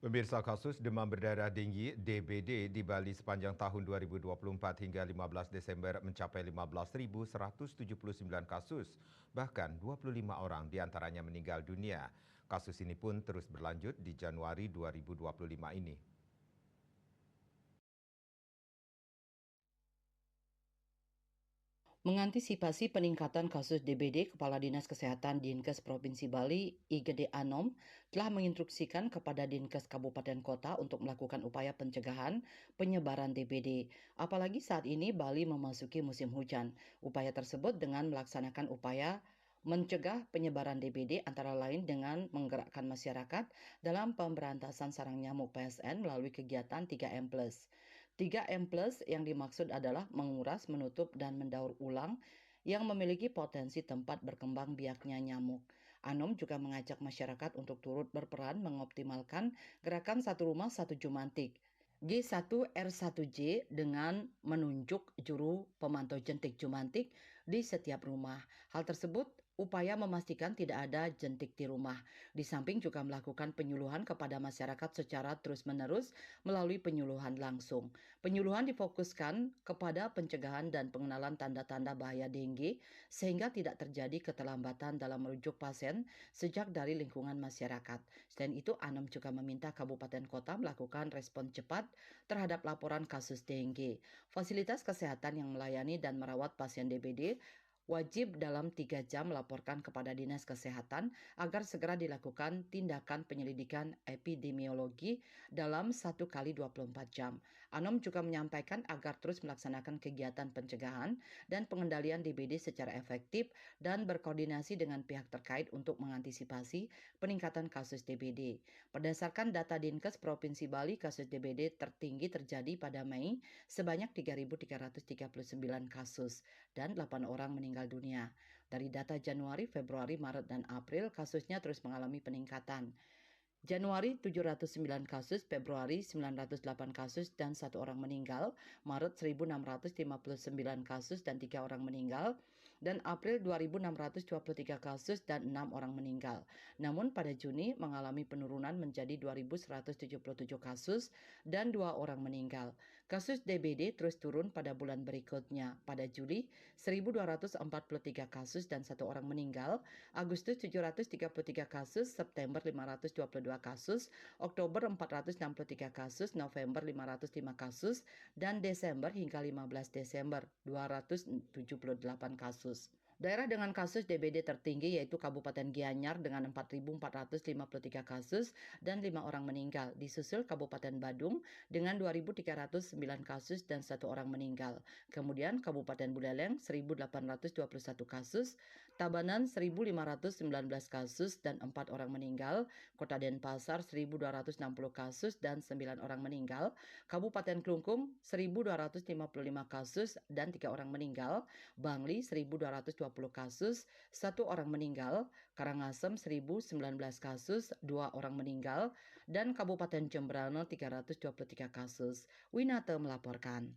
Pemirsa, kasus demam berdarah tinggi (DBD) di Bali sepanjang tahun 2024 hingga 15 Desember mencapai 15.179 kasus. Bahkan 25 orang diantaranya meninggal dunia. Kasus ini pun terus berlanjut di Januari 2025 ini. Mengantisipasi peningkatan kasus DBD, Kepala Dinas Kesehatan Dinkes Provinsi Bali, Igede Anom, telah menginstruksikan kepada Dinkes Kabupaten Kota untuk melakukan upaya pencegahan penyebaran DBD. Apalagi saat ini Bali memasuki musim hujan. Upaya tersebut dengan melaksanakan upaya mencegah penyebaran DBD antara lain dengan menggerakkan masyarakat dalam pemberantasan sarang nyamuk PSN melalui kegiatan 3M+. 3M Plus yang dimaksud adalah menguras, menutup, dan mendaur ulang yang memiliki potensi tempat berkembang biaknya nyamuk. Anom juga mengajak masyarakat untuk turut berperan mengoptimalkan gerakan satu rumah satu jumantik G1R1J dengan menunjuk juru pemantau jentik jumantik di setiap rumah. Hal tersebut upaya memastikan tidak ada jentik di rumah. Di samping juga melakukan penyuluhan kepada masyarakat secara terus-menerus melalui penyuluhan langsung. Penyuluhan difokuskan kepada pencegahan dan pengenalan tanda-tanda bahaya dengue sehingga tidak terjadi keterlambatan dalam merujuk pasien sejak dari lingkungan masyarakat. Selain itu, Anom juga meminta kabupaten kota melakukan respon cepat terhadap laporan kasus dengue. Fasilitas kesehatan yang melayani dan merawat pasien DBD wajib dalam 3 jam melaporkan kepada Dinas Kesehatan agar segera dilakukan tindakan penyelidikan epidemiologi dalam 1 kali 24 jam. Anom juga menyampaikan agar terus melaksanakan kegiatan pencegahan dan pengendalian DBD secara efektif dan berkoordinasi dengan pihak terkait untuk mengantisipasi peningkatan kasus DBD. Berdasarkan data Dinkes Provinsi Bali, kasus DBD tertinggi terjadi pada Mei sebanyak 3.339 kasus dan 8 orang meninggal dunia. Dari data Januari, Februari, Maret, dan April, kasusnya terus mengalami peningkatan. Januari 709 kasus, Februari 908 kasus dan 1 orang meninggal, Maret 1659 kasus dan 3 orang meninggal, dan April 2623 kasus dan 6 orang meninggal. Namun pada Juni mengalami penurunan menjadi 2177 kasus dan 2 orang meninggal. Kasus DBD terus turun pada bulan berikutnya. Pada Juli 1243 kasus dan 1 orang meninggal, Agustus 733 kasus, September 522 kasus, Oktober 463 kasus, November 505 kasus, dan Desember hingga 15 Desember 278 kasus. Daerah dengan kasus DBD tertinggi yaitu Kabupaten Gianyar dengan 4.453 kasus dan 5 orang meninggal. Disusul Kabupaten Badung dengan 2.309 kasus dan 1 orang meninggal. Kemudian Kabupaten Buleleng 1.821 kasus, Tabanan 1.519 kasus dan 4 orang meninggal, Kota Denpasar 1.260 kasus dan 9 orang meninggal, Kabupaten Klungkung 1.255 kasus dan 3 orang meninggal, Bangli 1.220 kasus, 1 orang meninggal, Karangasem 1.019 kasus, 2 orang meninggal, dan Kabupaten Jembrana 323 kasus. Winata melaporkan.